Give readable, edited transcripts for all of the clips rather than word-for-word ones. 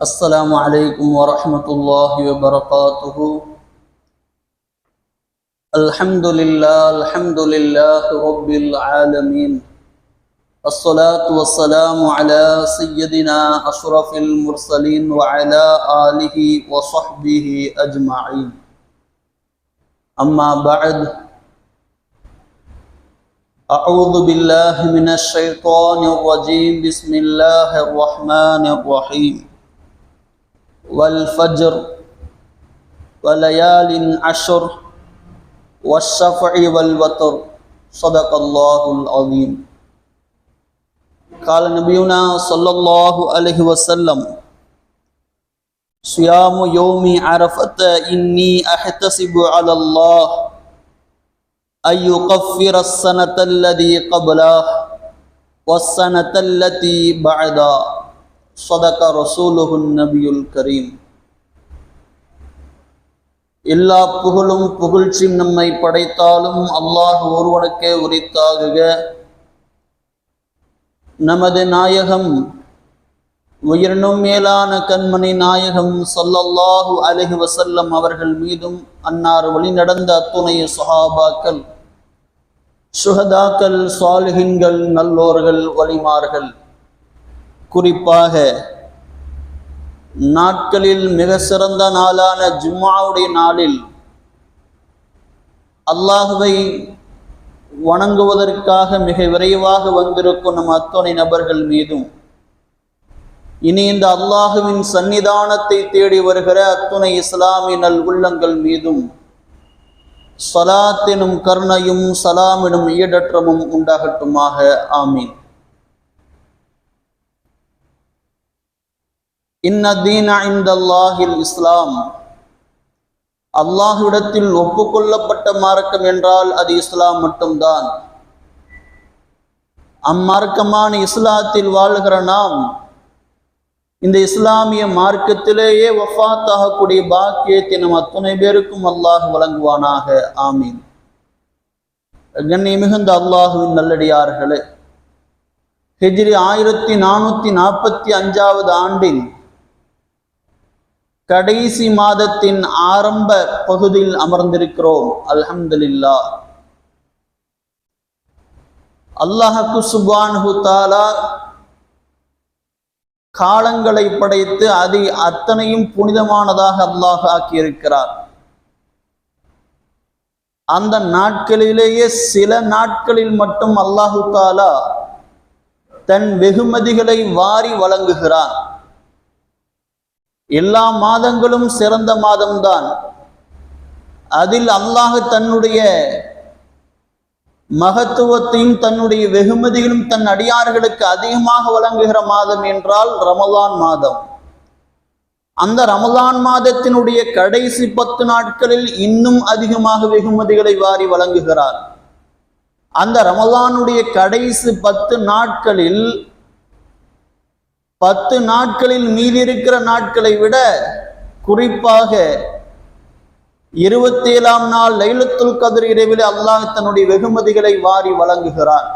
السلام عليكم ورحمة الله وبركاته. الحمد لله رب العالمين. الصلاة والسلام على سيدنا أشرف المرسلين وعلى آله وصحبه أجمعين. أما بعد، أعوذ بالله من الشيطان الرجيم. بسم الله الرحمن الرحيم. والفجر وليال عشر والشفع والوتر صدق الله العظيم. قال نبينا صلى الله عليه وسلم: صيام يوم عرفة إني أحتسب على الله أن يكفر السنة التي قبله والسنة التي بعدها صدق رسوله النبي الكريم. எல்லா புகழும் புகழ்ச்சியும் நம்மை படைத்தாலும் அல்லாஹ் ஒருவனுக்கே உரித்தாகுக. நமது நாயகம் உயிரினும் மேலான கண்மணி நாயகம் ஸல்லல்லாஹு அலைஹி வஸல்லம் அவர்கள் மீதும் அன்னார் வழி நடந்த அத்துணை சஹாபாக்கள், சுஹதாக்கள், சாலிஹின்கள், நல்லோர்கள், வலிமார்கள், குறிப்பாக நாட்களில் மிக சிறந்த நாளான ஜும்ஆவுடைய நாளில் அல்லாஹுவை வணங்குவதற்காக மிக விரைவாக வந்திருக்கும் நம் அத்துணை நபர்கள் மீதும், இனி இந்த அல்லாஹுவின் சன்னிதானத்தை தேடி வருகிற அத்துணை இஸ்லாமிய நல் உள்ளங்கள் மீதும் ஸலாத்தினும் கருணையும் சலாமினும் ஈடற்றமும் உண்டாகட்டுமாக. ஆமீன். இன்ன தீன இன்தல்லாஹில் இஸ்லாம். அல்லாஹ்விடத்தில் ஒப்புக்கொள்ளப்பட்ட மார்க்கம் என்றால் அது இஸ்லாம் மட்டும்தான். அம்மார்க்கமான இஸ்லாத்தில் வாழ்கிற நாம் இந்த இஸ்லாமிய மார்க்கத்திலேயே வஃபாத் ஆகக்கூடிய பாக்கியத்தை நம் அத்துணை பேருக்கும் அல்லாஹ் வழங்குவானாக. ஆமீன். கண்ணியம் மிகுந்த அல்லாஹுவின் நல்லடியார்களே, ஹிஜ்ரி 1445 ஆண்டின் கடைசி மாதத்தின் ஆரம்ப பகுதியில் அமர்ந்திருக்கிறோம். அல்ஹம்துலில்லாஹ். அல்லாஹ்வுக்கு சுப்ஹானஹு தஆலா காலங்களை படைத்து அதை அத்தனையும் புனிதமானதாக அல்லாஹ் ஆக்கியிருக்கிறார். அந்த நாட்களிலேயே சில நாட்களில் மட்டும் அல்லாஹு தஆலா தன் வெகுமதிகளை வாரி வழங்குகிறான். எல்லா மாதங்களும் சிறந்த மாதம்தான். அதில் அல்லாஹ் தன்னுடைய மகத்துவத்தையும் தன்னுடைய வெகுமதிகளும் தன் அடியார்களுக்கு அதிகமாக வழங்குகிற மாதம் என்றால் ரமலான் மாதம். அந்த ரமலான் மாதத்தினுடைய கடைசி 10 நாட்களில் இன்னும் அதிகமாக வெகுமதிகளை வாரி வழங்குகிறார். அந்த ரமலானுடைய கடைசி 10 நாட்களில் 10 நாட்களில் மீதி இருக்கிற நாட்களை விட குறிப்பாக 27ஆம் நாள் லைலத்துல் கத்ர் இரவிலே அல்லாஹ் தன்னுடைய வெகுமதிகளை வாரி வழங்குகிறார்.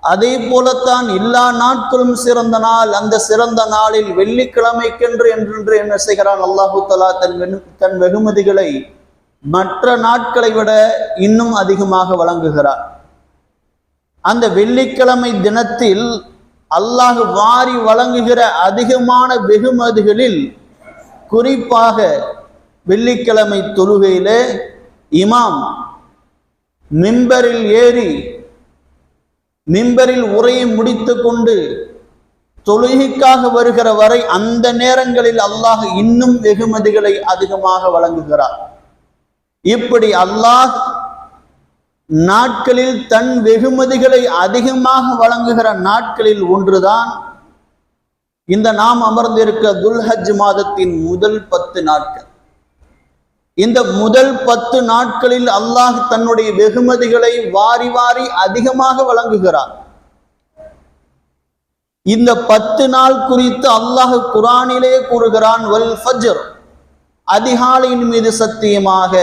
அதே போலத்தான் எல்லா நாட்களும் சிறந்த நாள். அந்த சிறந்த நாளில் வெள்ளிக்கிழமைக்கென்று என்றென்று என்ன செய்கிறான் அல்லாஹு தஆலா தன் வெகுமதிகளை மற்ற நாட்களை விட இன்னும் அதிகமாக வழங்குகிறார். அந்த வெள்ளிக்கிழமை தினத்தில் அல்லாஹ் வாரி வழங்குகிற அதிகமான வெகுமதிகளில் குறிப்பாக வெள்ளிக்கிழமை தொழுகையிலே இமாம் மிம்பரில் ஏறி மிம்பரில் உரையை முடித்து கொண்டு தொழுகைக்காக வருகிற வரை அந்த நேரங்களில் அல்லாஹ் இன்னும் வெகுமதிகளை அதிகமாக வழங்குகிறார். இப்படி அல்லாஹ் நாட்களில் தன் வெகுமதிகளை அதிகமாக வழங்குகிற நாட்களில் ஒன்றுதான் இந்த நாம் அமர்ந்திருக்க துல்ஹஜ் மாதத்தின் முதல் 10 நாட்கள். இந்த முதல் 10 நாட்களில் அல்லாஹ் தன்னுடைய வெகுமதிகளை வாரி வாரி அதிகமாக வழங்குகிறார். இந்த 10 நாள் குறித்து அல்லாஹ் குர்ஆனிலே கூறுகிறான், வல் ஃபஜ்ர், அதிகாலையின் மீது சத்தியமாக,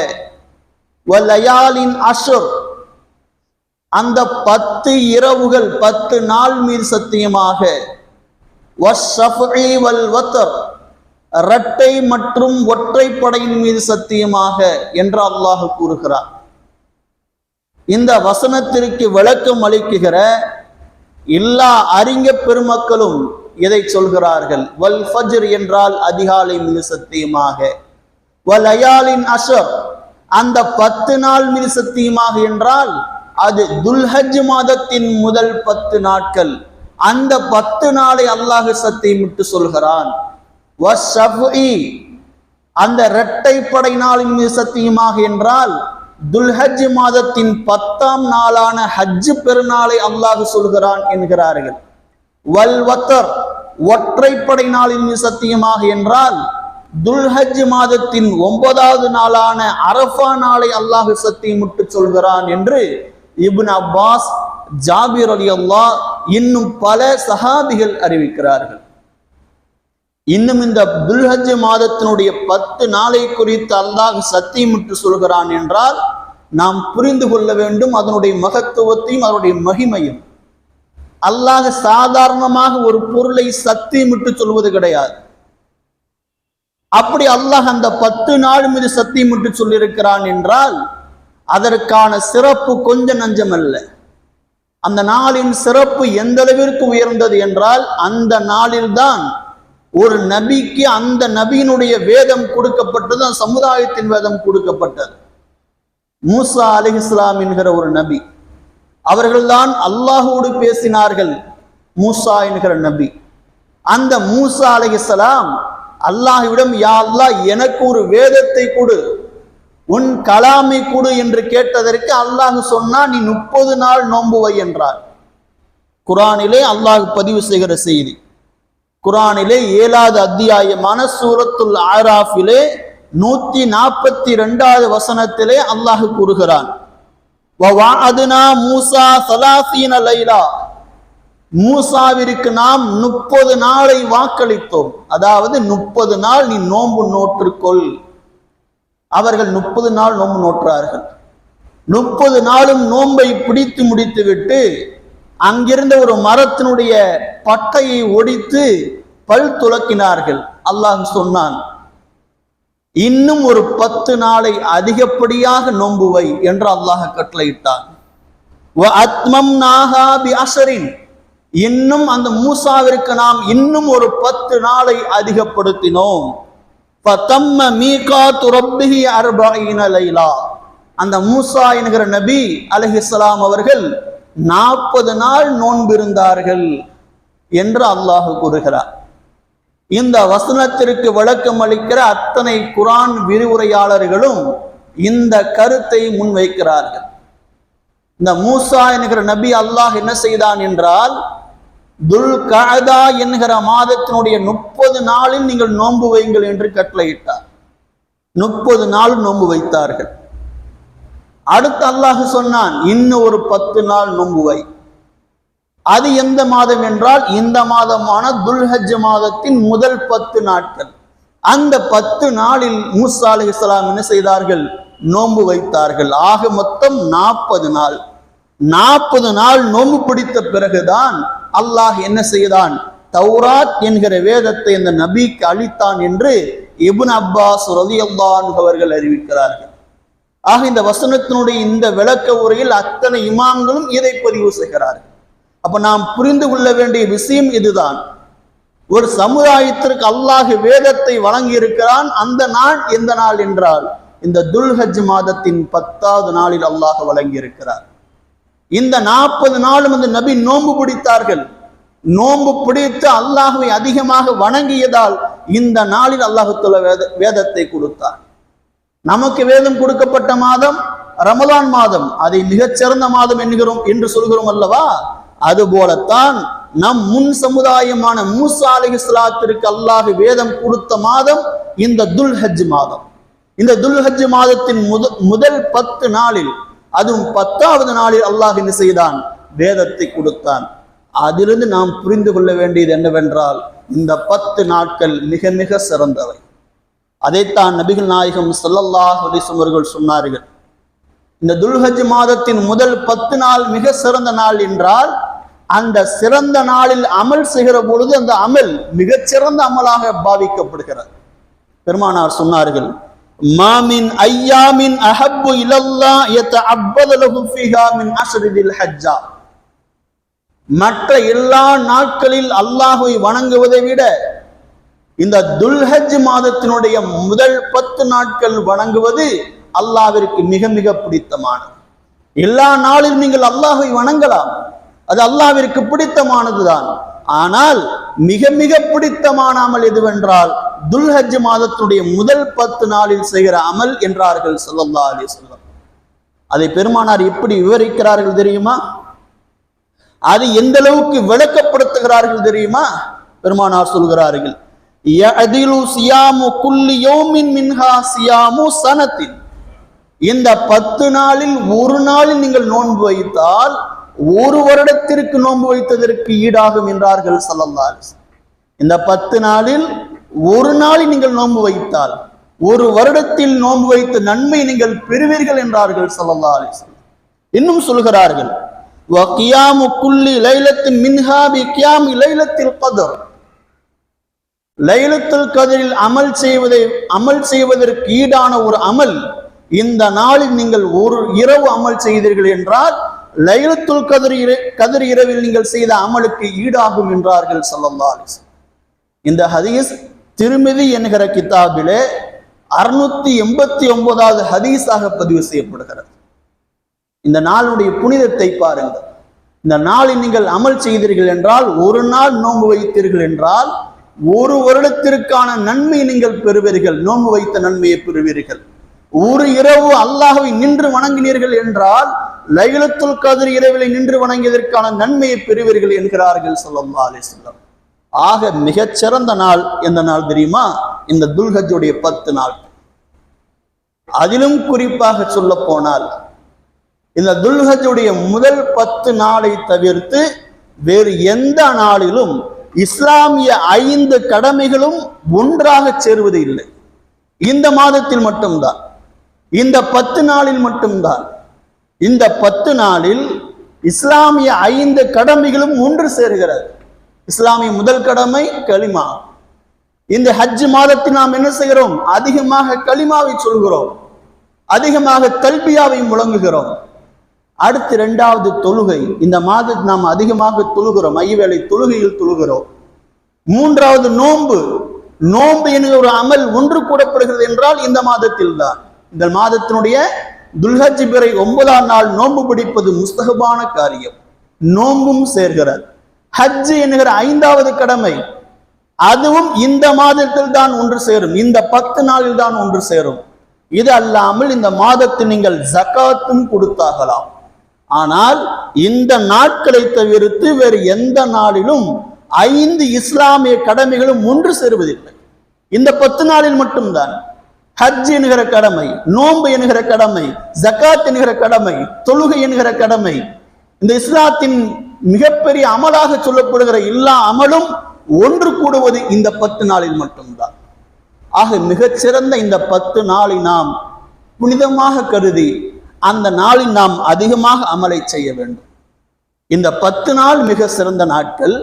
வலயாலின் அஷ்ர், அந்த 10 இரவுகள் 10 நாள் மீது சத்தியமாக, வஷ்ஷஃப்இ வல் வத்ர், இரட்டை மற்றும் ஒற்றைப்படையின் மீது சத்தியமாக என்று அல்லாஹ் கூறுகிறார். இந்த வசனத்திற்கு விளக்கம் அளிக்குகிற எல்லா அறிஞ பெருமக்களும் எதை சொல்கிறார்கள்? வல் ஃபஜ்ர் என்றால் அதிகாலை மீது சத்தியமாக, வல் லயாலின் அஷ்ர் அந்த 10 நாள் மீது சத்தியமாக என்றால் அது துல்ஹஜ் மாதத்தின் முதல் 10 நாட்கள். அந்த 10 நாளை அல்லாஹ் சத்தியமிட்டு சொல்கிறான். வஷ்ஷஃப்இ அந்த இரட்டைப்படை நாளின் மீது சத்தியமாக என்றால் துல்ஹஜ் மாதத்தின் 10ஆம் நாளான ஹஜ் பெருநாளை அல்லாஹ் சொல்கிறான் என்கிறார்கள். வல் வத்ர் ஒற்றைப்படை நாளின் மீது சத்தியமாக என்றால் துல்ஹஜ் மாதத்தின் 9வது நாளான அரஃபா நாளை அல்லாஹ் சத்தியமிட்டு சொல்கிறான் என்று இப்னு அப்பாஸ், ஜாபிர் ரலியல்லாஹ் இன்னும் பல சஹாபிகள் அறிவிக்கிறார்கள். இன்னும் இந்த துல்ஹஜ் மாதத்தினுடைய 10 நாளை குறித்து அல்லாஹ் சத்தியமிட்டு சொல்கிறான் என்றால் நாம் புரிந்து கொள்ள வேண்டும் அதனுடைய மகத்துவத்தையும் அதனுடைய மகிமையும். அல்லாஹ் சாதாரணமாக ஒரு பொருளை சத்தியமிட்டு சொல்வது கிடையாது. அப்படி அல்லாஹ் அந்த 10 நாள் மீது சத்தியமிட்டு சொல்லியிருக்கிறான் என்றால் அதற்கான சிறப்பு கொஞ்ச நஞ்சம் அல்ல. அந்த நாளின் சிறப்பு எந்த அளவிற்கு உயர்ந்தது என்றால் அந்த நாளில்தான் ஒரு நபிக்கு அந்த நபியினுடைய வேதம் கொடுக்கப்பட்டது, அந்த சமுதாயத்தின் வேதம் கொடுக்கப்பட்டது. மூசா அலைஹிஸ்ஸலாம் என்கிற ஒரு நபி, அவர்கள்தான் அல்லாஹோடு பேசினார்கள். மூசா என்கிற நபி, அந்த மூசா அலைஹிஸ்ஸலாம் அல்லாஹ்விடம் யா அல்லாஹ் எனக்கு ஒரு வேதத்தை கொடு, உன் கலாமை கொடு என்று கேட்டதற்கு அல்லாஹ் சொன்னா நீ 30 நாள் நோன்பு வை என்றார். குர்ஆனிலே அல்லாஹ் பதிவு செய்கிற செய்தி. குர்ஆனிலே 7வது அத்தியாயமான சூரத்துல் ஆராஃபிலே 142வது வசனத்திலே அல்லாஹ் கூறுகிறான், வவஅத்னா மூசா 30 லைலா, மூசாவிற்கு நாம் 30 நாளை வாக்களித்தோம். அதாவது 30 நாள் நீ நோன்பு நோற்றுக்கொள். அவர்கள் 30 நாள் நோன்பு நோற்றார்கள். 30 நாளும் நோன்பை பிடித்து முடித்துவிட்டு அங்கிருந்த ஒரு மரத்தினுடைய பட்டையை ஒடித்து பல் துலக்கினார்கள். அல்லாஹ் சொன்னான், இன்னும் ஒரு 10 நாளை அதிகப்படியாக நோன்பு வை என்று அல்லாஹ் கட்டளையிட்டான். இன்னும் அந்த மூசாவிற்கு நாம் இன்னும் ஒரு 10 நாளை அதிகப்படுத்தினோம். அந்த மூசா என்கிற நபி அலைஹிஸ்ஸலாம் அவர்கள் 40 நாள் நோன்பிருந்தார்கள் என்று அல்லாஹ் கூறுகிறார். இந்த வசனத்திற்கு விளக்கம் அளிக்கிற அத்தனை குர்ஆன் விரிவுரையாளர்களும் இந்த கருத்தை முன்வைக்கிறார்கள். இந்த மூசா என்கிற நபி அல்லாஹ் என்ன செய்தான் என்றால் துல் கஅதா என்கிற மாதத்தினுடைய 30 நாளில் நீங்கள் நோன்பு வையுங்கள் என்று கட்டளையிட்டார். 30 நாள் நோன்பு வைத்தார்கள். அடுத்து அல்லாஹ் சொன்னான், இன்னும் ஒரு 10 நாள் நோன்பு வை. அது எந்த மாதம் என்றால் இந்த மாதமான துல்ஹஜ் மாதத்தின் முதல் 10 நாட்கள். அந்த 10 நாளில் மூசா அலைஹிஸ்ஸலாம் என்ன செய்தார்கள்? நோன்பு வைத்தார்கள். ஆக மொத்தம் 40 நாள். 40 நாள் நோன்பு பிடித்த பிறகுதான் அல்லாஹ் என்ன செய்தான்? தௌராத் என்கிற வேதத்தை அந்த நபிக்கு அளித்தான் என்று இப்னு அப்பாஸ் ரலியல்லாஹு அன்ஹு அவர்கள் அறிவிக்கிறார்கள். ஆக இந்த வசனத்தினுடைய இந்த விளக்க உரையில் அத்தனை இமாம்களும் இதை பதிவு செய்கிறார்கள். அப்ப நாம் புரிந்து கொள்ள வேண்டிய விஷயம் இதுதான். ஒரு சமுதாயத்திற்கு அல்லாஹ் வேதத்தை வழங்கி இருக்கிறான். அந்த நாள் எந்த நாள் என்றால் இந்த துல்ஹஜ் மாதத்தின் 10வது நாளில் அல்லாஹ் வழங்கி இருக்கிறார். இந்த 40 நாளும் அந்த நபி நோன்பு பிடித்தார்கள். நோன்பு பிடித்து அல்லாஹ்வை அதிகமாக வணங்கியதால் இந்த நாளில் அல்லாஹ் வேதத்தை கொடுத்தார். நமக்கு வேதம் கொடுக்கப்பட்ட மாதம் ரமலான் மாதம், அதை மிகச்சிறந்த மாதம் என்கிறோம் என்று சொல்கிறோம் அல்லவா? அதுபோலத்தான் நம் முன் சமுதாயமான மூசா அலைஹிஸ்ஸலாத்திற்கு அல்லாஹ் வேதம் கொடுத்த மாதம் இந்த துல்ஹஜ் மாதம். இந்த துல்ஹஜ் மாதத்தின் முதல் 10 நாளில், அதுவும் 10வது நாளில் அல்லாஹ் என்ன செய்தான்? வேதத்தை கொடுத்தான். அதிலிருந்து நாம் புரிந்து கொள்ள வேண்டியது என்னவென்றால் இந்த 10 நாட்கள் மிக மிக சிறந்தவை. அதைத்தான் நபிகள் நாயகம் ஸல்லல்லாஹு அலைஹி வஸல்லம் அவர்கள் சொன்னார்கள். இந்த துல்ஹஜ் மாதத்தின் முதல் 10 நாள் மிக சிறந்த நாள் என்றால் அந்த சிறந்த நாளில் அமல் செய்கிற பொழுது அந்த அமல் மிகச்சிறந்த அமலாக பாவிக்கப்படுகிறது. பெருமானார் சொன்னார்கள், மாமின் ஐயாமின் அஹப்பு இலல்லாஹ் யதஅப்பது லஹு ஃபீஹா மின் அஷ்ரில் ஹஜ்ஜா. மற்ற எல்லா நாட்களில் அல்லாஹ்வை வணங்குவதை விட இந்த துல்ஹஜ் மாதத்தினுடைய முதல் 10 நாட்கள் வணங்குவது அல்லாஹ்விற்கு மிக மிக பிடித்தமானது. எல்லா நாளில் நீங்கள் அல்லாஹ்வை வணங்கலாம், அது அல்லாஹ்விற்கு பிடித்தமானதுதான். ஆனால் மிக மிக பிடித்தமான அமல் எதுவென்றால் துல்ஹஜ் மாதத்துடைய முதல் 10 நாளில் செய்கிற அமல் என்றார்கள் ஸல்லல்லாஹு அலைஹி வஸல்லம். அதை பெருமானார் எப்படி விவரிக்கிறார்கள் தெரியுமா? அது எந்த அளவுக்கு விளக்கப்படுத்துகிறார்கள் தெரியுமா? பெருமானார் சொல்கிறார்கள், யஅதிலு சியாமு குல்லி யௌமின் மின்ஹா சியாமு சனத்தின். இந்த 10 நாளில் ஒரு நாளில் நீங்கள் நோன்பு வைத்தால் ஒரு வருடத்திற்கு நோன்பு வைத்ததற்கு ஈடாகும் என்றார்கள் ஸல்லல்லாஹு அலைஹி வஸல்லம். இந்த 10 நாளில் ஒரு நாளில் நீங்கள் நோன்பு வைத்தால் ஒரு வருடத்தில் நோன்பு வைத்த நன்மை நீங்கள் பெறுவீர்கள் என்றார்கள் ஸல்லல்லாஹு அலைஹி வஸல்லம். இன்னும் சொல்கிறார்கள், வ கியாமு குல்லி லைலத்தின் மின்ஹா பி கியாமி லைலத்தில் கத்ர். லைலத்துல் கத்ரில் அமல் செய்வதற்கு ஈடான ஒரு அமல் இந்த நாளில் நீங்கள் ஒரு இரவு அமல் செய்தீர்கள் என்றால் லைலத்துல் கத்ர் இரவில் நீங்கள் செய்த அமலுக்கு ஈடாகும் என்றார்கள் ஸல்லல்லாஹு அலைஹி வஸல்லம். இந்த ஹதீஸ் திருமிதி என்கிற கிதாபிலே 689வது ஹதீஸாக பதிவு செய்யப்படுகிறது. இந்த நாளுடைய புனிதத்தை பாருங்கள். இந்த நாளில் நீங்கள் அமல் செய்தீர்கள் என்றால், ஒரு நாள் நோன்பு வைத்தீர்கள் என்றால் ஒரு வருடத்திற்கான நன்மை நீங்கள் பெறுவீர்கள், நோன்பு வைத்த நன்மையை பெறுவீர்கள். ஒரு இரவு அல்லாஹ்வை நின்று வணங்கினீர்கள் என்றால் லைலத்துல் கத்ர் இரவிலே நின்று வணங்கியதற்கான நன்மையை பெறுவீர்கள் என்கிறார்கள் ஸல்லல்லாஹு அலைஹி வஸல்லம். ஆக மிகச்சிறந்த நாள் எந்த நாள் தெரியுமா? இந்த துல்ஹஜ்ஜுடைய 10 நாள். அதிலும் குறிப்பாக சொல்ல போனால் இந்த துல்ஹஜ்ஜுடைய முதல் 10 நாளை தவிர்த்து வேறு எந்த நாளிலும் இஸ்லாமிய 5 கடமைகளும் ஒன்றாக சேருவது இல்லை. இந்த மாதத்தில் மட்டும்தான், இந்த 10 நாளில் மட்டும்தான். இந்த 10 நாளில் இஸ்லாமிய 5 கடமைகளும் ஒன்று சேர்கிறது. இஸ்லாமிய முதல் கடமை கலிமா. இந்த ஹஜ் மாதத்தில் நாம் என்ன செய்கிறோம்? அதிகமாக கலிமாவை சொல்கிறோம், அதிகமாக தல்பியாவை முழங்குகிறோம். அடுத்து 2வது தொழுகை. இந்த மாதத்தில் நாம் அதிகமாக தொழுகிறோம், ஐவேளை தொழுகையில் தொழுகிறோம். 3வது நோன்பு. நோன்பு என்கிற ஒரு அமல் ஒன்று கூடப்படுகிறது என்றால் இந்த மாதத்தில் தான். இந்த மாதத்தினுடைய துல்ஹஜ் பிறை 9ஆம் நாள் நோன்பு பிடிப்பது முஸ்தஹபான காரியம், நோன்பும் சேர்கிறது. ஹஜ் என்கிற 5வது கடமை, அதுவும் இந்த மாதத்தில் தான் ஒன்று சேரும், இந்த 10 நாளில் தான் ஒன்று சேரும். இது அல்லாமல் இந்த மாதத்தில் நீங்கள் ஜகாத்தும் கொடுத்தாகலாம். ஆனால் இந்த நாட்களை தவிர்த்து வேறு எந்த நாளிலும் 5 இஸ்லாமிய கடமைகளும் ஒன்று சேருவதில்லை. இந்த 10 நாளில் மட்டும்தான். ஹஜ் என்கிற கடமை, நோன்பு என்கிற கடமை, ஜகாத் என்கிற கடமை, தொழுகை என்கிற கடமை, இந்த இஸ்லாத்தின் மிகப்பெரிய அமலாக சொல்லப்படுகிற எல்லா அமலும் ஒன்று கூடுவது இந்த 10 நாளில் மட்டும்தான். ஆக மிகச்சிறந்த இந்த 10 நாளை நாம் புனிதமாக கருதி அந்த நாளில் நாம் அதிகமாக அமலை செய்ய வேண்டும். இந்த 10 நாள் மிக சிறந்த நாட்கள்.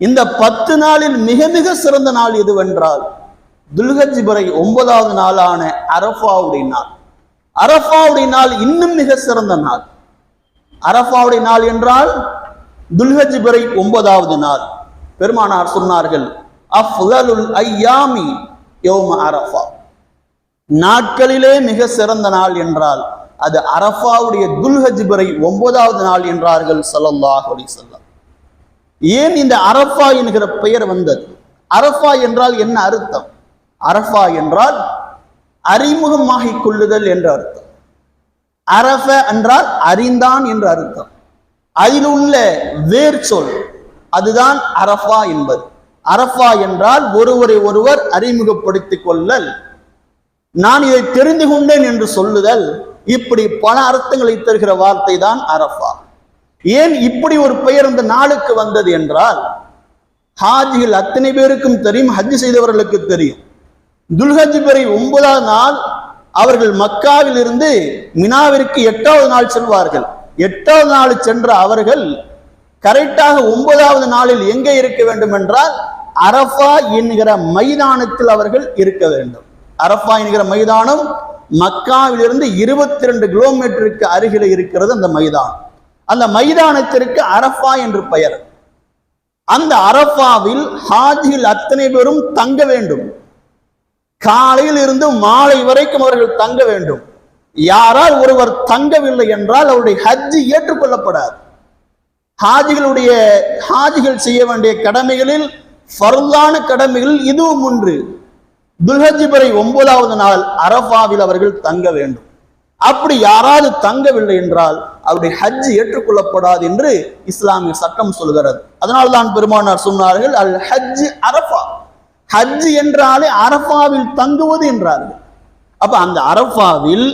இந்த 10 நாளில் மிக மிக சிறந்த நாள் எதுவென்றால் துல்ஹஜ் பிறை 9வது நாளான அரஃபாவுடைய நாள். அரஃபாவுடைய நாள் இன்னும் மிக சிறந்த நாள். அரஃபாவுடைய நாள் என்றால் துல்ஹஜ் பிறை 9வது நாள். பெருமானார் சொன்னார்கள், அஃலலுல் ஐயாமி யௌம அரஃபா. நாட்களிலே மிக சிறந்த நாள் என்றால் அது அரஃபாவுடைய துல்ஹஜ் பிறை 9வது நாள் என்றார்கள் ஸல்லல்லாஹு அலைஹி வஸல்லம். ஏன் இந்த அரஃபா என்கிற பெயர் வந்தது? அரஃபா என்றால் என்ன அர்த்தம்? அரஃபா என்றால் அறிமுகமாகிக் கொள்ளுதல் என்ற அர்த்தம். அரஃப என்றால் அறிந்தான் என்ற அர்த்தம். அதில் உள்ள வேர் சொல் அதுதான் அரஃபா என்பது. அரஃபா என்றால் ஒருவரை ஒருவர் அறிமுகப்படுத்திக் கொள்ளல், நான் இதை தெரிந்து கொண்டேன் என்று சொல்லுதல். இப்படி பல அர்த்தங்களை தருகிற வார்த்தை தான் அரஃபா. ஏன் இப்படி ஒரு பெயர் இந்த நாளுக்கு வந்தது என்றால், ஹாஜிகள் அத்தனை பேருக்கும் தெரியும், ஹஜ் செய்தவர்களுக்கு தெரியும். துல்ஹஜ் பிறை 9வது நாள் அவர்கள் மக்காவில் இருந்து மினாவிற்கு 8வது நாள் செல்வார்கள். 8வது நாள் சென்ற அவர்கள் கரெக்டாக 9வது நாளில் எங்கே இருக்க வேண்டும் என்றால் அரஃபா என்கிற மைதானத்தில் அவர்கள் இருக்க வேண்டும். அரஃபா என்கிற மைதானம் மக்காவிலிருந்து 22 கிலோமீட்டருக்கு அருகில் இருக்கிறது. அந்த மைதானம், அந்த மைதானத்திற்கு அரஃபா என்று பெயர். அந்த அரஃபாவில் ஹாஜிகள் அத்தனை பேரும் தங்க வேண்டும். காலையில் இருந்து மாலை வரைக்கும் அவர்கள் தங்க வேண்டும். யாரால் ஒருவர் தங்கவில்லை என்றால் அவருடைய ஹஜ்ஜி ஏற்றுக்கொள்ளப்படாது. ஹாஜிகள் செய்ய வேண்டிய கடமைகளில் ஃபர்லான கடமைகளில் இதுவும் ஒன்று. துல்ஹஜ் பிறை 9வது நாள் அரஃபாவில் அவர்கள் தங்க வேண்டும். அப்படி யாராவது தங்கவில்லை என்றால் அவருடைய ஹஜ் ஏற்றுக்கொள்ளப்படாது என்று இஸ்லாமிய சட்டம் சொல்கிறது. அதனால்தான் பெருமானார் சொன்னார்கள், அல் ஹஜ் அரஃபா, ஹஜ் என்றாலே அரஃபாவில் தங்குவது என்றார்கள். அப்ப அந்த அரஃபாவில்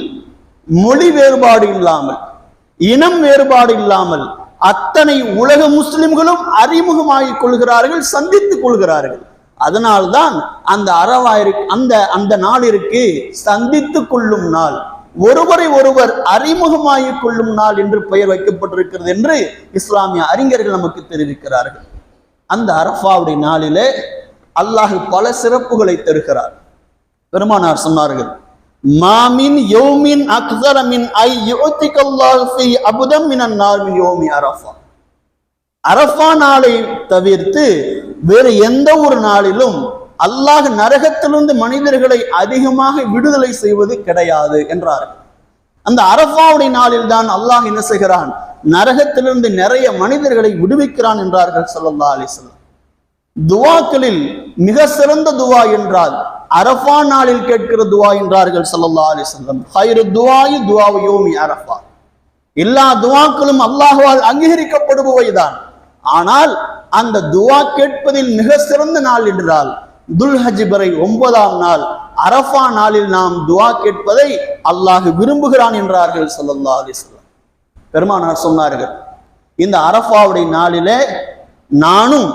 மொழி வேறுபாடு இல்லாமல், இனம் வேறுபாடு இல்லாமல் அத்தனை உலக முஸ்லிம்களும் அறிமுகமாகிக் கொள்கிறார்கள், சந்தித்துக் கொள்கிறார்கள். அதனால்தான் அந்த அந்த நாளிற்கு சந்தித்துக் கொள்ளும் நாள், ஒருவரை ஒருவர் அறிமுகமாகிக் கொள்ளும் நாள் என்று பெயர் வைக்கப்பட்டிருக்கிறது என்று இஸ்லாமிய அறிஞர்கள் நமக்கு தெரிவிக்கிறார்கள். அந்த அரஃபாவுடைய நாளிலே அல்லாஹ் பல சிறப்புகளை தருகிறார். பெருமானார் சொன்னார்கள், மாமின் யௌமின் அக்ஸர மின் ஐ யுஅதிகல்லாஹு ஃபீ அபுதம் மினன் நார் மின் யௌமி அரஃபா. அரஃபா நாளை தவிர்த்து வேறு எந்த ஒரு நாளிலும் அல்லாஹ் நரகத்திலிருந்து மனிதர்களை அதிகமாக விடுதலை செய்வது கிடையாது என்றார்கள். அந்த அரஃபாவுடைய நாளில் தான் அல்லாஹ் என்ன செய்கிறான், நரகத்திலிருந்து நிறைய மனிதர்களை விடுவிக்கிறான் என்றார்கள் ஸல்லல்லாஹு அலைஹி வஸல்லம். துவாக்களில் மிக சிறந்த துவா என்றால் அரஃபா நாளில் கேட்கிற துவா என்றார்கள் ஸல்லல்லாஹு அலைஹி வஸல்லம். ஹைரு துஆஇ துஆஉ யௌமி அரஃபா. எல்லா துவாக்களும் அல்லாஹ்வால் அங்கீகரிக்கப்படுபவைதான். ஆனால் அந்த துவா கேட்பதில் மிக சிறந்த நாள் என்றால் துல்ஹஜ் பிறை 9ஆம் நாள் அரஃபா நாளில் நாம் துவா கேட்பதை அல்லாஹ் விரும்புகிறான் என்றார்கள் ஸல்லல்லாஹு அலைஹி வஸல்லம். பெருமானார் சொன்னார்கள், இந்த அரஃபாவுடைய நாளிலே நானும்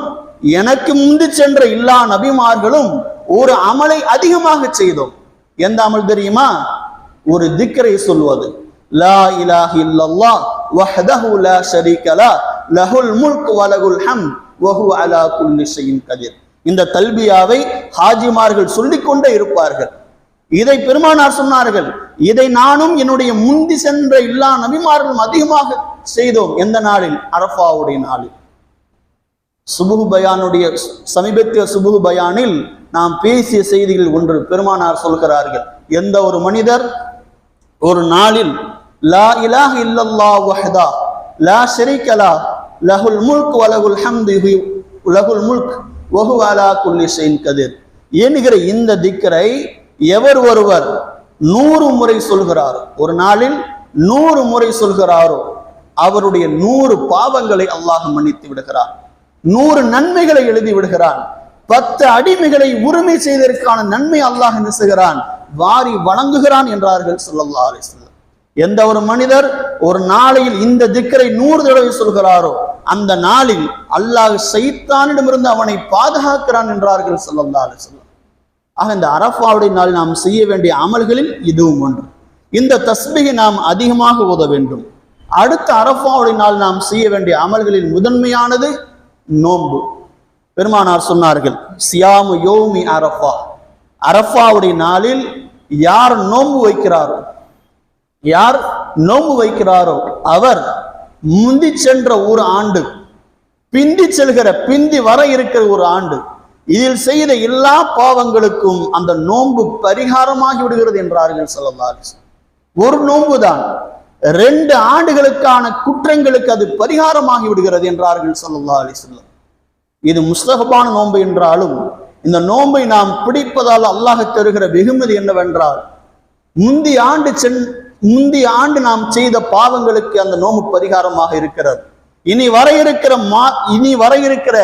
எனக்கு முந்தி சென்ற எல்லா நபிமார்களும் ஒரு அமலை அதிகமாக செய்தோம். எந்த அமல் தெரியுமா? ஒரு திக்ரை சொல்வது. லா இலாஹ இல்லல்லாஹ் வஹ்தஹு லா ஷரீக லஹ் லஹுல் முல்கு வ லஹுல் ஹம்த் வ ஹுவ அலா குல்லி ஷைஇன் கதீர். இந்த தல்பியாவை ஹாஜிமார்கள் சொல்லிக்கொண்டே இருப்பார்கள். இதை பெருமானார் சொன்னார்கள், இதை நானும் என்னுடைய முந்தி சென்ற எல்லா நபிமார்களும் அதிகமாக செய்தோம். எந்த நாளில்? அரஃபாவுடைய நாளில். சுபுஹ் பயானுடைய சமீபத்திய சுபுஹ் பயானில் நாம் பேசிய செய்திகள் ஒன்று. பெருமானார் சொல்கிறார்கள், எந்த ஒரு மனிதர் ஒரு நாளில் லா இலாஹ இல்லல்லாஹ் வஹ்தா லா ஷரீக லஹ் லஹுல் முல்க் வ லஹுல் ஹம்து லஹுல் முல்க் வ ஹுவ அலா குல்லி ஷைஇன் கதீர் என்கிற இந்த திக்ரை எவர் ஒருவர் 100 முறை சொல்கிறாரோ, ஒரு நாளில் 100 முறை சொல்கிறாரோ, அவருடைய 100 பாவங்களை அல்லாஹ் மன்னித்து விடுகிறார், 100 நன்மைகளை எழுதி விடுகிறான். 10 அடிமைகளை உரிமை செய்ததற்கான நன்மை அல்லாஹ் என்ன செய்கிறான், வாரி வழங்குகிறான் என்றார்கள் ஸல்லல்லாஹு அலைஹி வஸல்லம். எந்த ஒரு மனிதர் ஒரு நாளையில் இந்த திக்ரை 100 தடவை சொல்கிறாரோ அந்த நாளில் அல்லாஹ் ஷைத்தானிடமிருந்து அவனை பாதுகாக்கிறான் என்றார்கள் ஸல்லல்லாஹு அலைஹி வஸல்லம். ஆக இந்த அரஃபாவுடைய நாள் நாம் செய்ய வேண்டிய அமல்களில் இதுவும் ஒன்று. இந்த தஸ்பீஹை நாம் அதிகமாக ஓத வேண்டும். அடுத்த அரஃபாவுடைய நாள் நாம் செய்ய வேண்டிய அமல்களில் முதன்மையானது நோன்பு. பெருமானார் சொன்னார்கள், சியாமு யௌமி அரஃபா. அரஃபாவுடைய நாளில் யார் நோன்பு வைக்கிறாரோ அவர் முந்தி சென்ற ஒரு ஆண்டு, பிந்தி வர இருக்கிற ஒரு ஆண்டு, இதில் செய்த எல்லா பாவங்களுக்கும் அந்த நோன்பு பரிகாரமாகி விடுகிறது என்றார்கள் ஸல்லல்லாஹு அலைஹி வஸல்லம். ஒரு நோன்பு தான் 2 ஆண்டுகளுக்கான குற்றங்களுக்கு அது பரிகாரமாகி விடுகிறது என்றார்கள் ஸல்லல்லாஹு அலைஹி வஸல்லம். இது முஸ்தஹபான நோன்பு என்றாலும் இந்த நோன்பை நாம் பிடிப்பதால் அல்லாஹ் தருகிற வெகுமதி என்னவென்றால், முந்தைய ஆண்டு நாம் செய்த பாவங்களுக்கு அந்த நோன்பு பரிகாரமாக இருக்கிறது. இனி வர இருக்கிற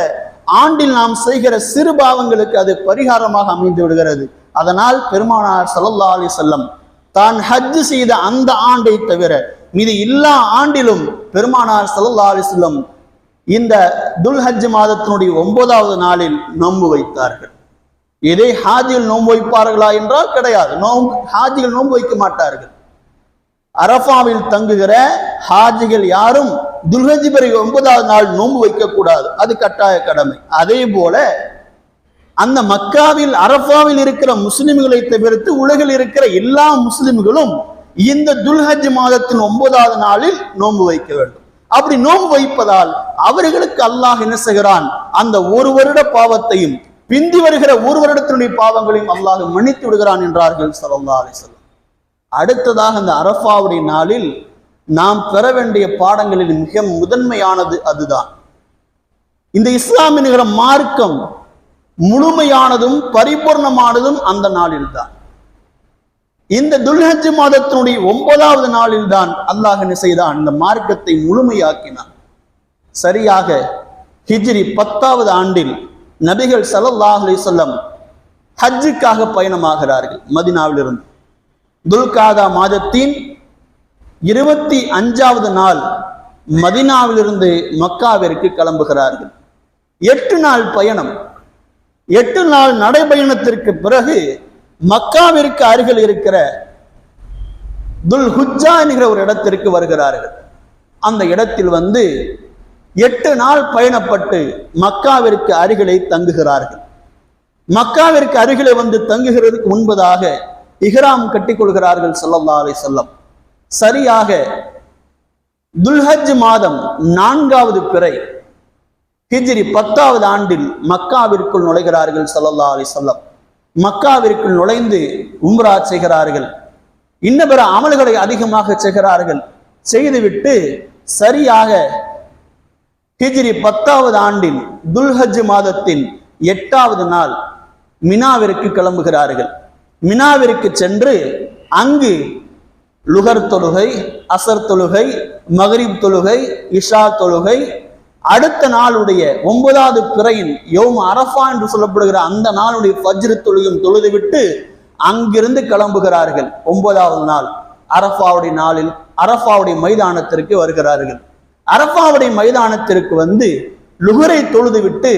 ஆண்டில் நாம் செய்கிற சிறு பாவங்களுக்கு அது பரிகாரமாக அமைந்து விடுகிறது. அதனால் பெருமானார் ஸல்லல்லாஹு அலைஹி வஸல்லம் தான் ஹஜ் செய்த அந்த ஆண்டை தவிர மீது எல்லா ஆண்டிலும் பெருமானார் ஸல்லல்லாஹு அலைஹி வஸல்லம் இந்த துல்ஹஜ் மாதத்தினுடைய 9வது நாளில் நோன்பு வைத்தார்கள். இதை ஹாஜிகள் நோன்பு வைப்பார்களா என்றால் கிடையாது. ஹாஜிகள் நோன்பு வைக்க மாட்டார்கள். அரஃபாவில் தங்குகிற ஹாஜிகள் யாரும் துல்ஹஜ் பிறை 9வது நாள் நோன்பு வைக்க கூடாது, அது கட்டாய கடமை. அதே போல அந்த மக்காவில் அரஃபாவில் இருக்கிற முஸ்லிம்களை தவிர்த்து உலகில் இருக்கிற எல்லா முஸ்லிம்களும் இந்த துல்ஹஜ் மாதத்தின் 9வது நாளில் நோன்பு வைக்க வேண்டும். அப்படி நோன்பு வைப்பதால் அவர்களுக்கு அல்லாஹ் என்ன செய்கிறான், அந்த ஒரு வருட பாவத்தையும் பிந்தி வருகிற ஒரு வருடத்தினுடைய பாவங்களையும் அல்லாஹ் மன்னித்து விடுகிறான் என்றார்கள் ஸல்லல்லாஹு அலைஹி வஸல்லம். அடுத்ததாக அந்த அரஃபாவுடைய நாளில் நாம் பெற வேண்டிய பாடங்களில் மிக முதன்மையானது அதுதான். இந்த இஸ்லாம் என்கிற மார்க்கம் முழுமையானதும் பரிபூர்ணமானதும் அந்த நாளில் தான். இந்த துல்ஹஜ் மாதத்தினுடைய 9வது நாளில் தான் அல்லாஹ் என்ன செய்தான், இந்த மார்க்கத்தை முழுமையாக்கினான். சரியாக ஹிஜ்ரி 10வது ஆண்டில் நபிகள் ஸல்லல்லாஹு அலைஹி வஸல்லம் ஹஜ்ஜுக்காக பயணமாகிறார்கள் மதீனாவிலிருந்து. துல்காதா மாதத்தின் 25வது நாள் மதீனாவிலிருந்து மக்காவிற்கு கிளம்புகிறார்கள். 8 நாள் பயணம். 8 நாள் நடைபயணத்திற்கு பிறகு மக்காவிற்கு அருகில் இருக்கிற துல்ஹுஜ்ஜா என்கிற ஒரு இடத்திற்கு வருகிறார்கள். அந்த இடத்தில் 8 நாள் பயணப்பட்டு மக்காவிற்கு அருகிலே தங்குகிறார்கள். மக்காவிற்கு அருகிலே தங்குகிறதுக்கு முன்பதாக இஹ்ராம் கட்டிக் கொள்கிறார்கள் ஸல்லல்லாஹு அலைஹி வஸல்லம். சரியாக துல்ஹஜ் மாதம் 4வது பிறை ஹிஜ்ரி 10வது ஆண்டில் மக்காவிற்குள் நுழைகிறார்கள் ஸல்லல்லாஹு அலைஹி வஸல்லம். மக்காவிற்குள் நுழைந்து உம்ரா செய்கிறார்கள். இன்ன பிற அமல்களை அதிகமாக செய்கிறார்கள். செய்துவிட்டு சரியாக ஹிஜ்ரி 10வது ஆண்டின் துல்ஹஜ் மாதத்தின் 8வது நாள் மினாவிற்கு கிளம்புகிறார்கள். மினாவிற்கு சென்று அங்கு லுகர் தொழுகை, அசர் தொழுகை, மக்ரிப் தொழுகை, இஷா தொழுகை, அடுத்த நாளுடைய 9வது பிறையின் யௌம் அரஃபா என்று சொல்லப்படுகிற அந்த நாளுடைய ஃபஜ்ர் தொழுகையும் தொழுதுவிட்டு அங்கிருந்து கிளம்புகிறார்கள். 9வது நாள் அரஃபாவுடைய நாளில் அரஃபாவுடைய மைதானத்திற்கு வருகிறார்கள். அரஃபாவுடைய மைதானத்திற்கு லுகரை தொழுதுவிட்டு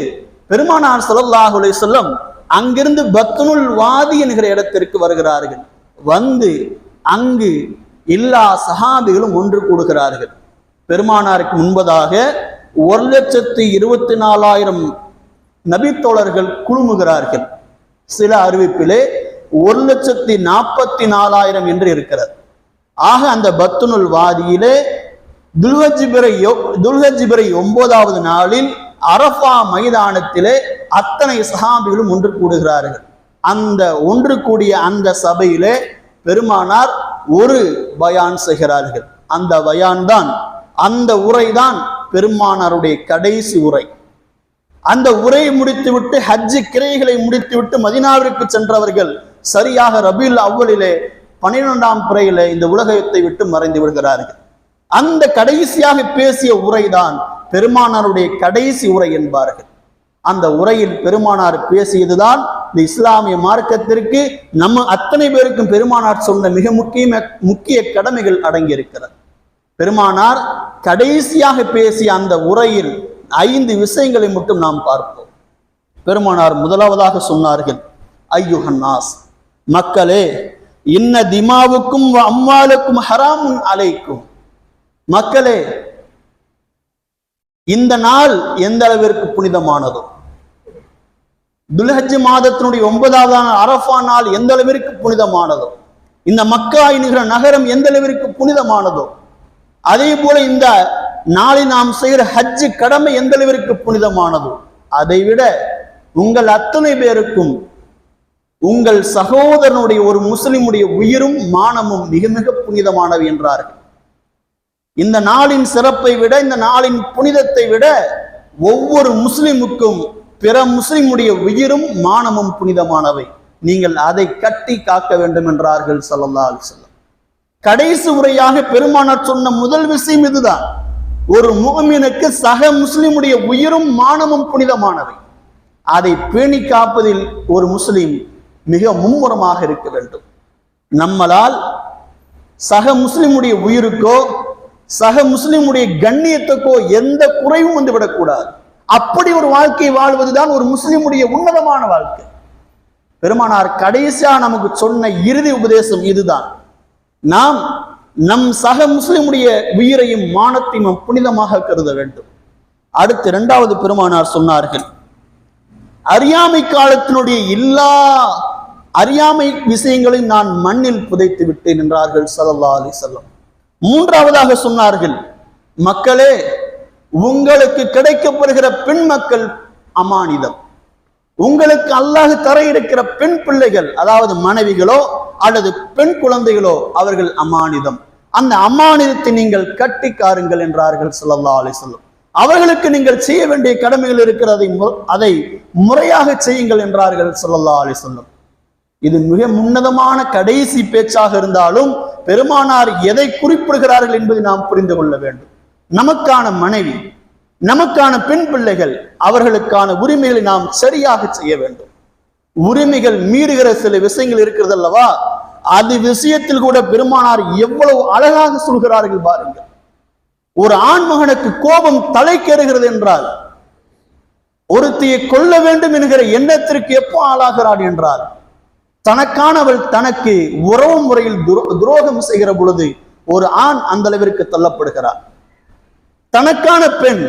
பெருமானார் ஸல்லல்லாஹு அலைஹி வஸல்லம் அங்கிருந்து பத்னுல் வாதி என்கிற இடத்திற்கு வருகிறார்கள். அங்கு எல்லா சஹாபிகளும் ஒன்று கூடுகிறார்கள். பெருமானாருக்கு முன்பதாக 1,24,000 நபித்தோழர்கள் குழுமுகிறார்கள். சில அறிவிப்பிலே 1,44,000 என்று இருக்கிறது. ஆக அந்த பத்னுல் வாதியிலே துல்ஹஜ் பிறை 9வது நாளில் அரஃபா மைதானத்திலே அத்தனை சஹாபிகளும் ஒன்று கூடுகிறார்கள். அந்த ஒன்று கூடிய அந்த சபையிலே பெருமானார் ஒரு பயான் செய்கிறார்கள். அந்த பயான் தான், அந்த உரைதான் பெருமானாருடைய கடைசி உரை. அந்த உரையை முடித்துவிட்டு ஹஜ்ஜு கிரைகளை முடித்துவிட்டு மதீனாவிற்கு சென்றவர்கள் சரியாக ரபீல் அவ்வலிலே 12ஆம் பிறையிலே இந்த உலகத்தை விட்டு மறைந்து விடுகிறார்கள். அந்த கடைசியாக பேசிய உரைதான் பெருமானாருடைய கடைசி உரை என்பார்கள். அந்த உரையில் பெருமானார் பேசியதுதான் இந்த இஸ்லாமிய மார்க்கத்திற்கு நம்ம அத்தனை பேருக்கும் பெருமானார் சொன்ன மிக முக்கிய கடமைகள் அடங்கி இருக்கிறது. பெருமானார் கடைசியாக பேசிய அந்த உரையில் 5 விஷயங்களை மட்டும் நாம் பார்ப்போம். பெருமானார் முதலாவதாக சொன்னார்கள், ஐயுஹன்னாஸ், மக்களே, இன்ன திமாவுக்கும் அம்வாலுக்கும் ஹராமுன் அலைக்கும். மக்களே, இந்த நாள் எந்த அளவிற்கு புனிதமானதோ, துல்ஹஜ் மாதத்தினுடைய 9வது அரஃபா நாள் எந்த அளவிற்கு புனிதமானதோ, இந்த மக்கா என்கிற நகரம் எந்த அளவிற்கு புனிதமானதோ, அதே போல இந்த நாளில் நாம் செய்கிற ஹஜ்ஜு கடமை எந்த அளவிற்கு புனிதமானதோ, அதைவிட உங்கள் அத்தனை பேருக்கும் உங்கள் சகோதரனுடைய ஒரு முஸ்லிமுடைய உயிரும் மானமும் மிக மிக புனிதமானவை என்றார்கள். இந்த நாளின் சிறப்பை விட, இந்த நாளின் புனிதத்தை விட ஒவ்வொரு முஸ்லிமுக்கும் பிற முஸ்லிமுடைய உயிரும் மானமும் புனிதமானவை. நீங்கள் அதை கட்டி காக்க வேண்டும் என்றார்கள் ஸல்லல்லாஹு அலைஹி வஸல்லம். கடைசி உரையாக பெருமானார் சொன்ன முதல் விஷயம் இதுதான். ஒரு முஃமினுக்கு சக முஸ்லிமுடைய உயிரும் மானமும் புனிதமானவை. அதை பேணி காப்பதில் ஒரு முஸ்லிம் மிக மும்முரமாக இருக்க வேண்டும். நம்மளால் சக முஸ்லிமுடைய உயிருக்கோ சக முஸ்லிமுடைய கண்ணியத்துக்கோ எந்த குறைவும் வந்துவிடக்கூடாது. அப்படி ஒரு வாழ்க்கை வாழ்வதுதான் ஒரு முஸ்லிமுடைய உன்னதமான வாழ்க்கை. பெருமானார் கடைசியா நமக்கு சொன்ன இறுதி உபதேசம் இதுதான். நாம் நம் சக முஸ்லிமுடைய உயிரையும் மானத்தையும் புனிதமாக கருத வேண்டும். அடுத்து இரண்டாவது பெருமானார் சொன்னார்கள், அறியாமை காலத்தினுடைய எல்லா அறியாமை விஷயங்களையும் நான் மண்ணில் புதைத்து விட்டேன் என்றார்கள் ஸல்லல்லாஹு அலைஹி வஸல்லம். மூன்றாவதாக சொன்னார்கள், மக்களே, உங்களுக்கு கிடைக்கப்படுகிற பெண் மக்கள் அமானிதம். உங்களுக்கு அல்லாஹ் தர இருக்கிற பெண் பிள்ளைகள், அதாவது மனைவிகளோ அல்லது பெண் குழந்தைகளோ, அவர்கள் அமானிதம். அந்த அமானிதத்தை நீங்கள் கட்டிக்காருங்கள் என்றார்கள் ஸல்லல்லாஹு அலைஹி வஸல்லம். அவர்களுக்கு நீங்கள் செய்ய வேண்டிய கடமைகள் இருக்கிறதை அதை முறையாக செய்யுங்கள் என்றார்கள் ஸல்லல்லாஹு அலைஹி வஸல்லம். இது மிக உன்னதமான கடைசி பேச்சாக இருந்தாலும் பெருமானார் எதை குறிப்பிடுகிறார்கள் என்பதை நாம் புரிந்து கொள்ள வேண்டும். நமக்கான மனைவி, நமக்கான பெண் பிள்ளைகள், அவர்களுக்கான உரிமைகளை நாம் சரியாக செய்ய வேண்டும். உரிமைகள் மீறுகிற சில விஷயங்கள் இருக்கிறது அல்லவா, அது விஷயத்தில் கூட பெருமானார் எவ்வளவு அழகாக சொல்கிறார்கள் பாருங்கள். ஒரு ஆண்மகனுக்கு கோபம் தலைக்கேறுகிறது என்றால், ஒருத்தியை கொல்ல வேண்டும் என்கிற எண்ணத்திற்கு எப்போ ஆளாகிறாள் என்றால், தனக்கானவள் தனக்கு உறவு முறையில் துரோகம் செய்கிற பொழுது ஒரு ஆண் அந்த அளவிற்கு தள்ளப்படுகிறார். தனக்கான பெண்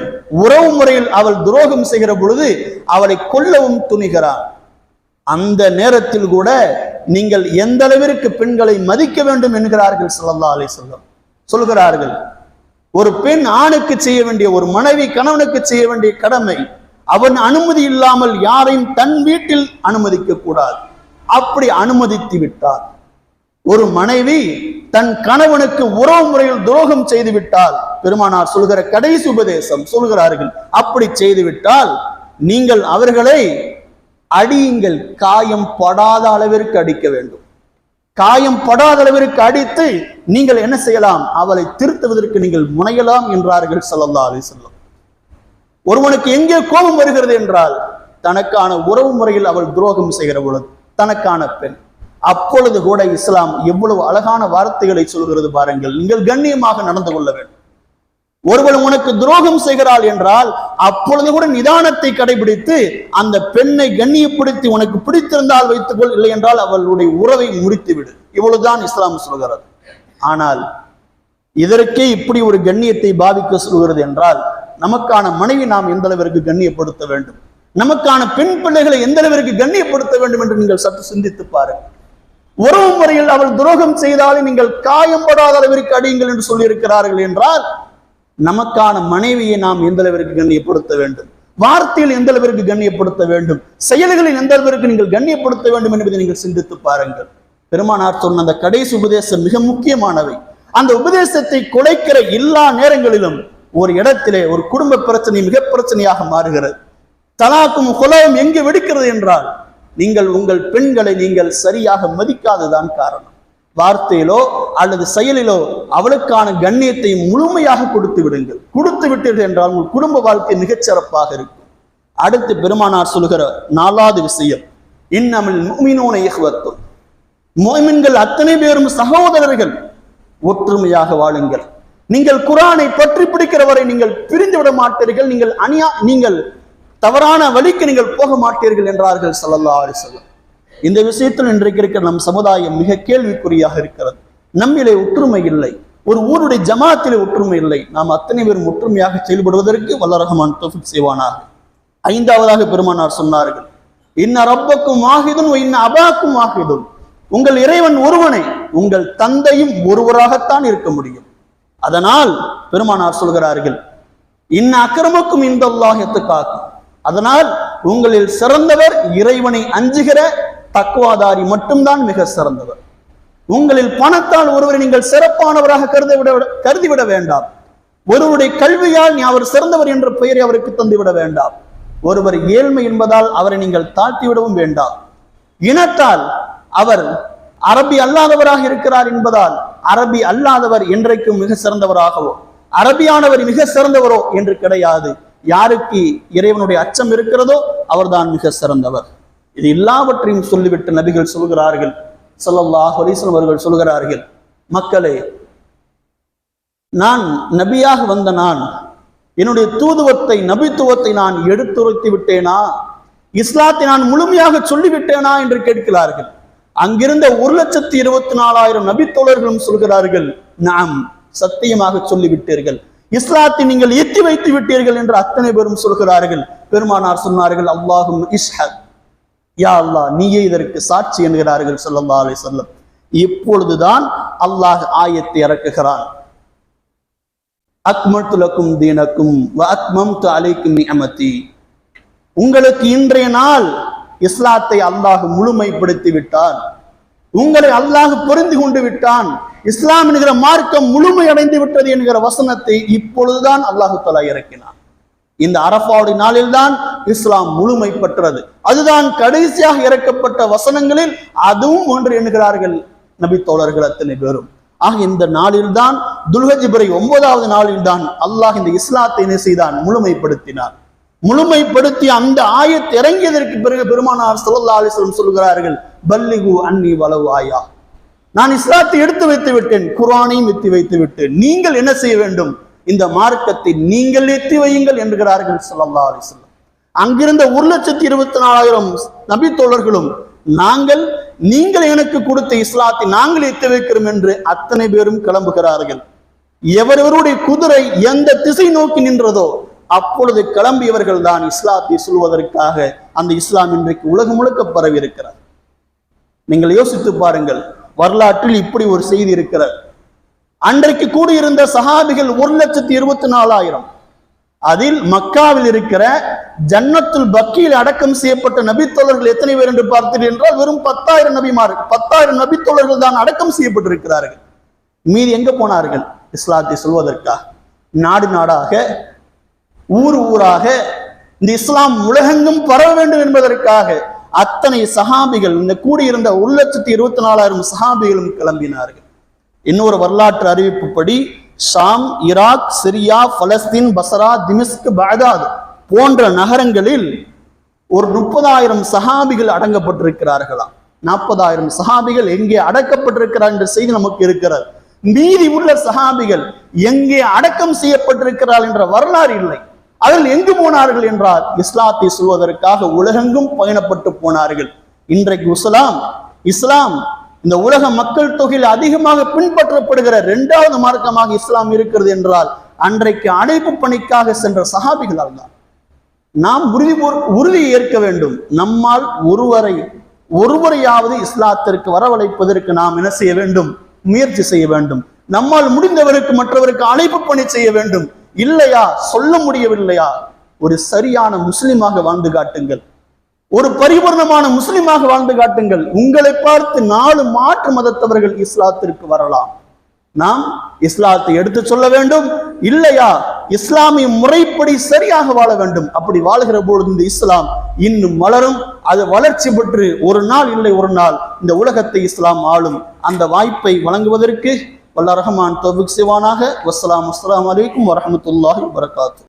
உறவு முறையில் அவள் துரோகம் செய்கிற பொழுது அவளை கொல்லவும் துணிகிறார். அந்த நேரத்தில் கூட நீங்கள் எந்த அளவிற்கு பெண்களை மதிக்க வேண்டும் என்கிறார்கள் ஸல்லல்லாஹு அலைஹி வஸல்லம். சொல்கிறார்கள், ஒரு பெண் ஆணுக்கு செய்ய வேண்டிய, ஒரு மனைவி கணவனுக்கு செய்ய வேண்டிய கடமை, அவன் அனுமதி இல்லாமல் யாரையும் தன் வீட்டில் அனுமதிக்க கூடாது. அப்படி அனுமதித்து விட்டார், ஒரு மனைவி தன் கணவனுக்கு உறவு முறையில் துரோகம் செய்து விட்டால், பெருமானார் சொல்கிற கடைசி உபதேசம் சொல்கிறார்கள், அப்படி செய்து விட்டால் நீங்கள் அவர்களை அடியுங்கள், காயம் படாத அளவிற்கு அடிக்க வேண்டும். காயம் படாத அளவிற்கு அடித்து நீங்கள் என்ன செய்யலாம், அவளை திருத்துவதற்கு நீங்கள் முனையலாம் என்றார்கள் ஸல்லல்லாஹு அலைஹி வஸல்லம். ஒருவனுக்கு எங்கே கோபம் வருகிறது என்றால், தனக்கான உறவு முறையில் அவள் துரோகம் செய்கிற பொழுது, தனக்கான பெண், அப்பொழுது கூட இஸ்லாம் எவ்வளவு அழகான வார்த்தைகளை சொல்கிறது பாருங்கள். நீங்கள் கண்ணியமாக நடந்து கொள்ள வேண்டும். ஒருவன் உனக்கு துரோகம் செய்கிறாள் என்றால் அப்பொழுது கூட நிதானத்தை கடைபிடித்து அந்த பெண்ணை கண்ணியப்படுத்தி, உனக்கு பிடித்திருந்தால் வைத்துக்கொள், இல்லை என்றால் அவளுடைய உறவை முறித்துவிடு. இவ்வளவுதான் இஸ்லாம் சொல்கிறது. ஆனால் இதற்கே இப்படி ஒரு கண்ணியத்தை பாவிக்க சொல்கிறது என்றால், நமக்கான மனைவி நாம் எந்த அளவிற்கு கண்ணியப்படுத்த வேண்டும், நமக்கான பெண் பிள்ளைகளை எந்த அளவிற்கு கண்ணியப்படுத்த வேண்டும் என்று நீங்கள் சற்று சிந்தித்து பாருங்கள். உறவு முறையில் அவள் துரோகம் செய்தாலே நீங்கள் காயம்படாத அளவிற்கு அடியுங்கள் என்று சொல்லி இருக்கிறார்கள் என்றால், நமக்கான மனைவியை நாம் எந்த அளவிற்கு கண்ணியப்படுத்த வேண்டும், வார்த்தையில் எந்த அளவிற்கு கண்ணியப்படுத்த வேண்டும், செயல்களில் எந்த அளவிற்கு நீங்கள் கண்ணியப்படுத்த வேண்டும் என்பதை நீங்கள் சிந்தித்து பாருங்கள். பெருமானார் சொன்ன அந்த கடைசி உபதேசம் மிக முக்கியமானவை. அந்த உபதேசத்தை குலைக்கிற எல்லா நேரங்களிலும் ஒரு இடத்திலே ஒரு குடும்ப பிரச்சனை மிக பிரச்சனையாக மாறுகிறது. தலாக்கும் கொலையும் எங்கு வெடிக்கிறது என்றால், நீங்கள் உங்கள் பெண்களை நீங்கள் சரியாக மதிக்காததான் காரணம். வார்த்தையிலோ அல்லது செயலிலோ அவளுக்கான கண்ணியத்தை முழுமையாக கொடுத்து விடுங்கள். கொடுத்து விட்டீர்கள் என்றால் உங்கள் குடும்ப வாழ்க்கை மிகச்சிறப்பாக இருக்கும். அடுத்து பெருமானார் சொல்லுகிற நாலாவது விஷயம், இன்னமில் முஃமினூன இஹ்வத்துன், முஃமின்கள் அத்தனை பேரும் சகோதரர்கள், ஒற்றுமையாக வாழுங்கள். நீங்கள் குர்ஆனை பற்றி பிடிக்கிறவரை நீங்கள் பிரிந்து விட மாட்டீர்கள், நீங்கள் தவறான வழிக்கு நீங்கள் போக மாட்டீர்கள் என்றார்கள் ஸல்லல்லாஹு அலைஹி வஸல்லம். இந்த விஷயத்தில் இன்றைக்கு இருக்கிற நம் சமுதாயம் மிக கேள்விக்குறியாக இருக்கிறது. நம்மிலே ஒற்றுமை இல்லை, ஒரு ஊருடைய ஜமாத்திலே ஒற்றுமை இல்லை. நாம் அத்தனை பேரும் ஒற்றுமையாக செயல்படுவதற்கு வல்ல ரஹ்மான் தௌஃபீக் செய்வானாக. ஐந்தாவதாக பெருமானார் சொன்னார்கள், இன்ன ரப்பக்கும் வாஹிதுன் வ இன்ன அபாக்கும் வாஹிதுன், உங்கள் இறைவன் ஒருவனே, உங்கள் தந்தையும் ஒருவராகத்தான் இருக்க முடியும். அதனால் பெருமானார் சொல்கிறார்கள், இன்ன அக்ரமக்கும் இன்தல்லாஹி அத்காக்கும், அதனால் உங்களில் சிறந்தவர் இறைவனை அஞ்சுகிற தக்வாதாரி மட்டும்தான் மிக சிறந்தவர். உங்களில் பணத்தால் ஒருவரை நீங்கள் சிறப்பானவராக கருதிவிட வேண்டாம். ஒருவருடைய கல்வியால் நீ அவர் சிறந்தவர் என்ற பெயரை அவருக்கு தந்துவிட வேண்டாம். ஒருவர் ஏழ்மை என்பதால் அவரை நீங்கள் தாழ்த்திவிடவும் வேண்டாம். இனத்தால் அவர் அரபி அல்லாதவராக இருக்கிறார் என்பதால் அரபி அல்லாதவர் என்றைக்கும் மிக சிறந்தவராகவோ, அரபியானவர் மிக சிறந்தவரோ என்று கிடையாது. யாருக்கு இறைவனுடைய அச்சம் இருக்கிறதோ அவர்தான் மிக சிறந்தவர். இது எல்லாவற்றையும் சொல்லிவிட்டு நபிகள் சொல்கிறார்கள், ஸல்லல்லாஹு அலைஹி வஸல்லம் அவர்கள் சொல்கிறார்கள், மக்களே, நான் நபியாக வந்த நான் என்னுடைய தூதுவத்தை, நபித்துவத்தை நான் எடுத்துரைத்து விட்டேனா, இஸ்லாத்தை நான் முழுமையாக சொல்லிவிட்டேனா என்று கேட்கிறார்கள். அங்கிருந்த 1,24,000 நபித்தோழர்களும் சொல்கிறார்கள், நாம் சத்தியமாக சொல்லிவிட்டீர்கள், இஸ்லாத்தை நீங்கள் எத்தி வைத்து விட்டீர்கள் என்று அத்தனை பேரும் சொல்கிறார்கள். பெருமானார் சொன்னார்கள், அல்லாஹும் இஷ்ஹத், யா அல்லாஹ் நீயே இதற்கு சாட்சி என்கிறார்கள் ஸல்லல்லாஹு அலைஹி வஸல்லம். இப்பொழுதுதான் அல்லாஹ் ஆயத்தை இறக்குகிறான். அக்மல்து லக்கும் தீனக்கும் வ அத்மம்து அலைக்கும் நிஅமதி. உங்களுக்கு இன்றைய நாள் இஸ்லாத்தை அல்லாஹ் முழுமைப்படுத்தி விட்டான், உங்களை அல்லாஹ் பொருந்தி கொண்டு விட்டான், இஸ்லாம் என்கிற மார்க்கம் முழுமை அடைந்து விட்டது என்கிற வசனத்தை இப்பொழுதுதான் அல்லாஹு தஆலா இறக்கினான். இந்த அரஃபாவுடைய நாளில்தான் இஸ்லாம் முழுமை பெற்றது. அதுதான் கடைசியாக இறக்கப்பட்ட வசனங்களில் அதுவும் ஒன்று என்கிறார்கள் நபி தோழர்கள் அத்தனை பேரும். ஆக இந்த நாளில்தான் துல்ஹஜ் பிறை 9வது நாளில்தான் அல்லாஹ் இந்த இஸ்லாத்தை என்ன செய்தான், முழுமைப்படுத்தினார். முழுமைப்படுத்தி அந்த ஆயத் இறங்கியதற்கு பிறகு பெருமானார் ஸல்லல்லாஹு அலைஹி வஸல்லம் சொல்கிறார்கள், பல்லிகு அன்னி வலவ் ஆயா, நான் இஸ்லாத்தை எடுத்து வைத்து விட்டேன், குர்ஆனையும் எத்தி வைத்து விட்டேன், நீங்கள் என்ன செய்ய வேண்டும், இந்த மார்க்கத்தை நீங்கள் எத்தி வையுங்கள் என்கிறார்கள் ஸல்லல்லாஹு அலைஹி வஸல்லம். அங்கிருந்த 1,24,000 நபி தோழர்களும் நீங்கள் எனக்கு கொடுத்த இஸ்லாத்தை நாங்கள் எத்தி வைக்கிறோம் என்று அத்தனை பேரும் கிளம்புகிறார்கள். எவரவருடைய குதிரை எந்த திசை நோக்கி நின்றதோ அப்பொழுது கிளம்பியவர்கள் தான் இஸ்லாத்தை சொல்வதற்காக. அந்த இஸ்லாம் இன்றைக்கு உலகம் முழுக்க பரவி இருக்கிறார். நீங்கள் யோசித்து பாருங்கள், வரலாற்றில் இப்படி ஒரு செய்தி இருக்கிறது. அன்றைக்கு கூடியிருந்த சஹாபிகள் 1,24,000. அதில் மக்காவில் இருக்கிற ஜன்னத்துல் பக்கியில் அடக்கம் செய்யப்பட்ட நபித்தோழர்கள் எத்தனை பேர் என்று பார்த்தீர்கள் என்றால் வெறும் 10,000 நபிமார், 10,000 நபித்தோழர்கள் தான் அடக்கம் செய்யப்பட்டிருக்கிறார்கள். மீதி எங்க போனார்கள்? இஸ்லாத்தை சொல்வதற்காக. நாடு நாடாக, ஊர் ஊராக இந்த இஸ்லாம் உலகெங்கும் பரவ வேண்டும் என்பதற்காக அத்தனை சஹாபிகள், இந்த கூடியிருந்த 1,24,000 சஹாபிகளும் கிளம்பினார்கள். இன்னொரு வரலாற்று அறிவிப்புப்படி ஷாம், ஈராக், சிரியா, பலஸ்தீன், பசரா, திமிஸ்க், பாக்தாத் போன்ற நகரங்களில் ஒரு 30,000 சஹாபிகள் அடங்கப்பட்டிருக்கிறார்களாம். 40,000 சஹாபிகள் எங்கே அடக்கப்பட்டிருக்கிறார் என்ற செய்தி நமக்கு இருக்கிறது. மீதி உள்ள சஹாபிகள் எங்கே அடக்கம் செய்யப்பட்டிருக்கிறார் என்ற வரலாறு இல்லை. அதில் எங்கு போனார்கள் என்றால் இஸ்லாத்தை சொல்வதற்காக உலகெங்கும் பயணப்பட்டு போனார்கள். இன்றைக்கு இஸ்லாம் இந்த உலக மக்கள் தொகையில் அதிகமாக பின்பற்றப்படுகிற 2வது மார்க்கமாக இஸ்லாம் இருக்கிறது என்றால் அன்றைக்கு அழைப்பு பணிக்காக சென்ற சஹாபிகளால் தான். நாம் உறுதி ஏற்க வேண்டும். நம்மால் ஒருவரையாவது இஸ்லாத்திற்கு வரவழைப்பதற்கு நாம் என்ன செய்ய வேண்டும்? முயற்சி செய்ய வேண்டும். நம்மால் முடிந்தவருக்கு மற்றவருக்கு அழைப்பு பணி செய்ய வேண்டும். இல்லையா, சொல்ல முடியவில்லையா, ஒரு சரியான முஸ்லிமாக வாழ்ந்து காட்டுங்கள், ஒரு பரிபூர்ணமான முஸ்லிமாக வாழ்ந்து காட்டுங்கள். உங்களை பார்த்து 4 மாற்று மதத்தவர்கள் இஸ்லாத்திற்கு வரலாம். நாம் இஸ்லாத்தை எடுத்து சொல்ல வேண்டும். இல்லையா, இஸ்லாமிய முறைப்படி சரியாக வாழ வேண்டும். அப்படி வாழ்கிற பொழுது இந்த இஸ்லாம் இன்னும் வளரும். அது வளர்ச்சி பெற்று ஒரு நாள் இல்லை ஒரு நாள் இந்த உலகத்தை இஸ்லாம் ஆளும். அந்த வாய்ப்பை வழங்குவதற்கு வல்ல ரஹ்மான் தௌஃபீக் செய்வானாக. வஸ்ஸலாமு அலைக்கும் வரஹ்மத்துல்லாஹி வபரகாத்துஹு.